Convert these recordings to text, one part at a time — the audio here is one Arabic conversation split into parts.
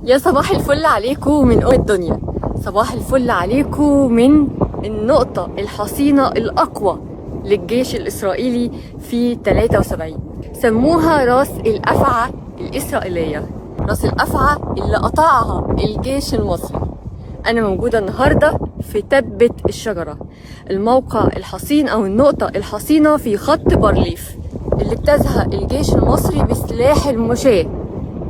يا صباح الفل عليكم من الدنيا. صباح الفل عليكم من النقطة الحصينة الأقوى للجيش الإسرائيلي في 73. سموها راس الأفعى الإسرائيلية، راس الأفعى اللي قطعها الجيش المصري. أنا موجودة النهاردة في تبة الشجرة، الموقع الحصين أو النقطة الحصينة في خط بارليف اللي اجتازها الجيش المصري بسلاح المشاة.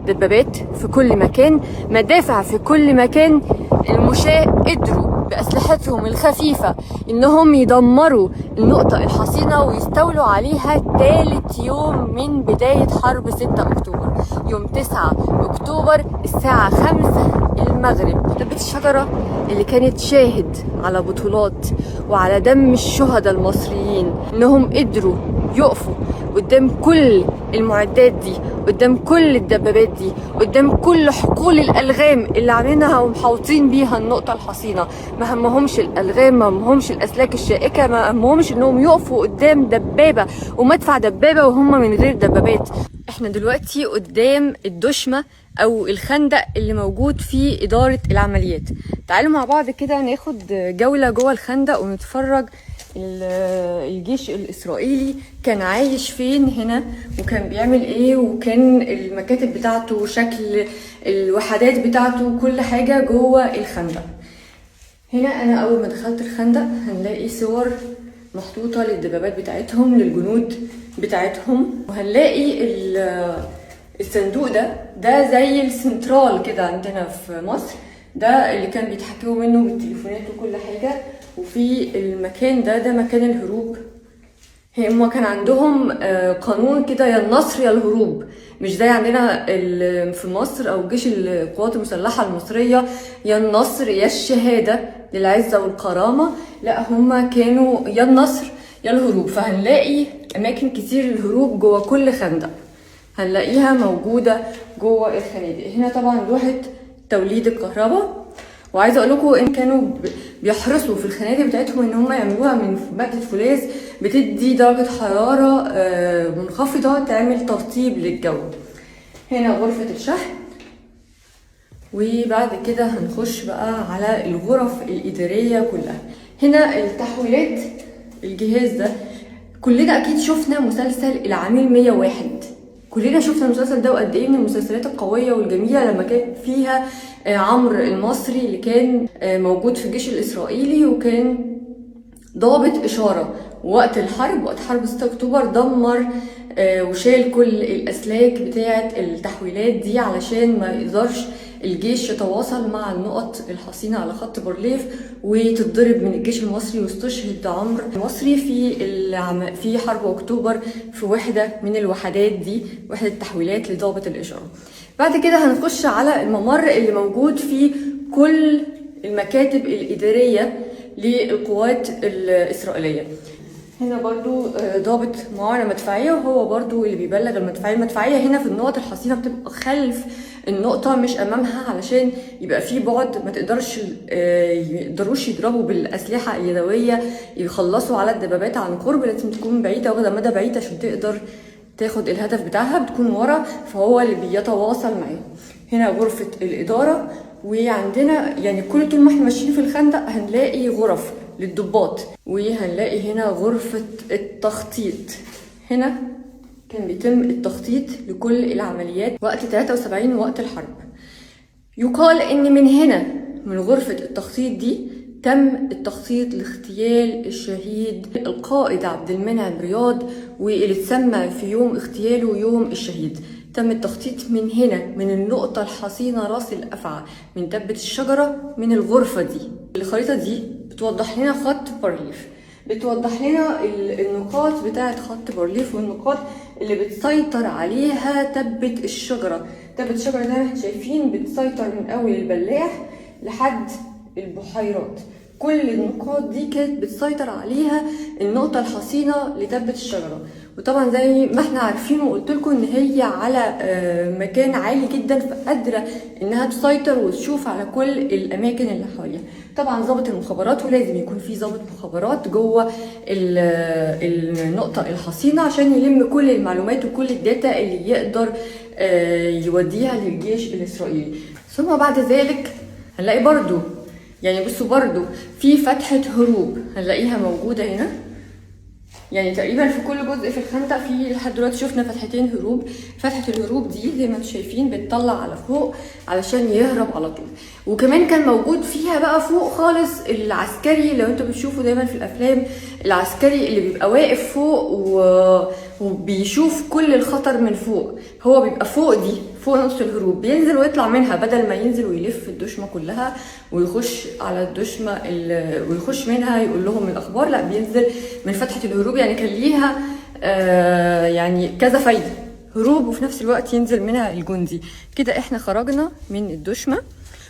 دبابات في كل مكان، مدافع في كل مكان. المشاة قدروا بأسلحتهم الخفيفة إنهم يدمروا النقطة الحصينة ويستولوا عليها ثالث يوم من بداية حرب 6 أكتوبر. يوم 9 أكتوبر الساعة 5 المغرب. دبة الشجرة اللي كانت شاهد على بطولات وعلى دم الشهداء المصريين، إنهم قدروا يقفوا قدام كل المعدات دي، قدام كل الدبابات دي، قدام كل حقول الألغام اللي عاملينها ومحاوطين بيها النقطة الحصينة. ما همهمش الألغام، ما همهمش الأسلاك الشائكة، ما همهمش إنهم يقفوا قدام دبابة ومدفع دبابة وهم من غير دبابات. احنا دلوقتي قدام الدشمة أو الخندق اللي موجود في إدارة العمليات. تعالوا مع بعض كده ناخد جولة جوه الخندق ونتفرج الجيش الإسرائيلي كان عايش فين هنا، وكان بيعمل ايه، وكان المكاتب بتاعته وشكل الوحدات بتاعته، كل حاجة جوه الخندق. هنا أنا أول ما دخلت الخندق هنلاقي صور محطوطة للدبابات بتاعتهم، للجنود بتاعتهم، وهنلاقي الصندوق ده زي السنترال كده عندنا في مصر، ده اللي كان بيتحكموا منه بالتليفونات وكل حاجة. وفي المكان ده مكان الهروب. هما كان عندهم قانون كده، يا النصر يا الهروب، مش زي عندنا في مصر او جيش القوات المسلحة المصرية يا النصر يا الشهادة للعزة والكرامة. لا، هما كانوا يا النصر يا الهروب. فهنلاقي اماكن كتير الهروب جوه كل خندق، هنلاقيها موجودة جوه الخنادق. هنا طبعا لوحة توليد الكهرباء، وعايزه اقول لكم ان كانوا بيحرصوا في الخنادق بتاعتهم ان هم يعملوها من ماده فولاذ بتدي درجه حراره منخفضه، تعمل ترطيب للجو. هنا غرفه الشحن، وبعد كده هنخش بقى على الغرف الاداريه كلها. هنا التحويلات، الجهاز ده كلنا اكيد شفنا مسلسل العميل 101. كلنا شفنا المسلسل ده، وقد ايه من المسلسلات القويه والجميله لما كان فيها عمرو المصري اللي كان موجود في الجيش الاسرائيلي، وكان ضابط اشاره وقت الحرب، وقت حرب 6 اكتوبر دمر وشال كل الاسلاك بتاعه التحويلات دي علشان ما يقدرش الجيش يتواصل مع النقط الحصينة على خط بارليف وتتضرب من الجيش المصري. واستشهد عمرو المصري في حرب اكتوبر في وحدة من الوحدات دي، وحدة تحويلات لضابط الإشارة. بعد كده هنخش على الممر اللي موجود فيه كل المكاتب الإدارية للقوات الإسرائيلية. هنا برضو ضابط معاونة مدفعية، وهو برضو اللي بيبلغ المدفعية. المدفعية هنا في النقط الحصينة بتبقى خلف النقطة مش أمامها، علشان يبقى في بعد ما يقدروش يضربوا بالأسلحة اليدوية يخلصوا على الدبابات عن قرب. لازم تكون بعيدة، واخدة مدى بعيد عشان تقدر تاخد الهدف بتاعها، بتكون ورا، فهو اللي بيتواصل معاهم. هنا غرفة الإدارة، وعندنا يعني كل طول ما احنا ماشيين في الخندق هنلاقي غرف للضباط، وهنلاقي هنا غرفة التخطيط. هنا كان بيتم التخطيط لكل العمليات وقت 73 وقت الحرب. يقال ان من هنا، من غرفة التخطيط دي، تم التخطيط لاغتيال الشهيد القائد عبد المنعم رياض، واللي اتسمى في يوم اغتياله يوم الشهيد. تم التخطيط من هنا، من النقطة الحصينة راس الأفعى، من تبة الشجرة، من الغرفة دي. الخريطة دي بتوضح لنا خط بارليف، بتوضح لنا النقاط بتاعة خط بارليف، والنقاط اللي بتسيطر عليها تبة الشجرة. تبة الشجرة زي ما احنا شايفين بتسيطر من أول البلاح لحد البحيرات. كل النقاط دي كانت بتسيطر عليها النقطة الحصينة لتبة الشجرة. وطبعا زي ما احنا عارفين وقلت لكم ان هي على مكان عالي جدا، فقادره انها تسيطر وتشوف على كل الاماكن اللي حواليها. طبعا ضابط المخابرات، ولازم يكون في ضابط مخابرات جوه النقطه الحصينه عشان يلم كل المعلومات وكل الداتا اللي يقدر يوديها للجيش الإسرائيلي. ثم بعد ذلك هنلاقي برضو، يعني بصوا برضو في فتحة هروب هنلاقيها موجودة هنا، يعني تقريبا في كل جزء في الخندق في لحد دلوقتي شفنا فتحتين هروب. فتحة الهروب دي زي ما انتم شايفين بتطلع على فوق علشان يهرب على طول. وكمان كان موجود فيها بقى فوق خالص العسكري، لو انتوا بتشوفوا دايما في الافلام العسكري اللي بيبقى واقف فوق وبيشوف كل الخطر من فوق، هو بيبقى فوق دي، فوق نقطة الهروب، بينزل ويطلع منها بدل ما ينزل ويلف الدشمة كلها ويخش على الدشمة ويخش منها يقول لهم الأخبار. لا، بينزل من فتحة الهروب، يعني كان ليها يعني كذا فايدة، هروب وفي نفس الوقت ينزل منها الجندي. كده احنا خرجنا من الدشمة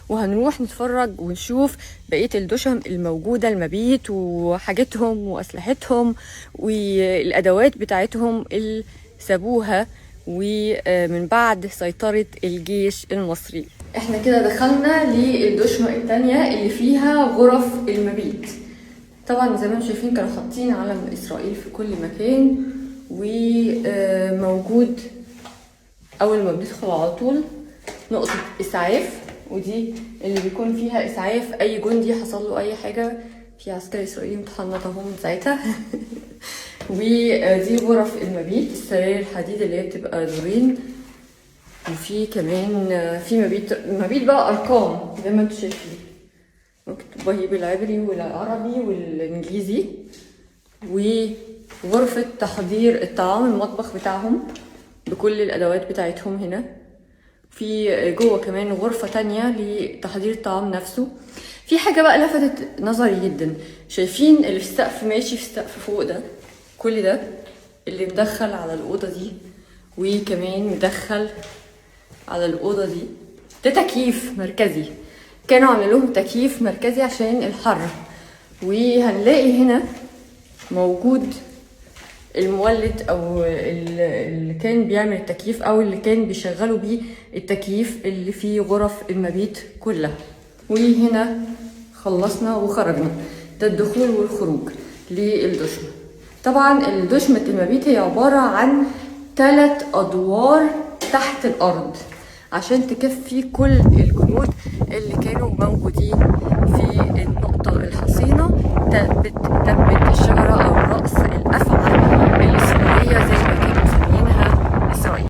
وهنروح نتفرج ونشوف بقية الدشم الموجودة، المبيت وحاجتهم وأسلحتهم والأدوات بتاعتهم اللي سابوها ومن بعد سيطرة الجيش المصري. احنا كده دخلنا للدشمة التانية اللي فيها غرف المبيت. طبعا زي ما انتم شايفين كانوا حاطين علم إسرائيل في كل مكان، وموجود أول ما بندخل على طول نقطة إسعاف، ودي اللي بيكون فيها إسعاف أي جندي حصل له أي حاجة. في عسكري إسرائيلي متحنط اهو من ساعتها. ودي غرف المبيت، السراير الحديد اللي هي بتبقى دورين، وفي كمان في مبيت بقى أرقام زي ما انتم شايفين، مكتوبة هي بالعبري والعربي والإنجليزي. وغرفة تحضير الطعام، المطبخ بتاعهم بكل الأدوات بتاعتهم هنا. في جوه كمان غرفة تانية لتحضير الطعام نفسه. في حاجة بقى لفتت نظري جدا، شايفين اللي في السقف ماشي في السقف فوق ده، كل ده اللي مدخل على الأوضة دي، وكمان مدخل على الأوضة دي، ده تكييف مركزي، كانوا عاملين لهم تكييف مركزي عشان الحر. وهنلاقي هنا موجود المولد او اللي كان بيعمل التكييف او اللي كان بيشغلوا بيه التكييف اللي فيه غرف المبيت كلها. وهنا خلصنا وخرجنا، ده الدخول والخروج للدشمة. طبعا الدشمة المبيت هي عبارة عن 3 أدوار تحت الأرض عشان تكفي كل الجنود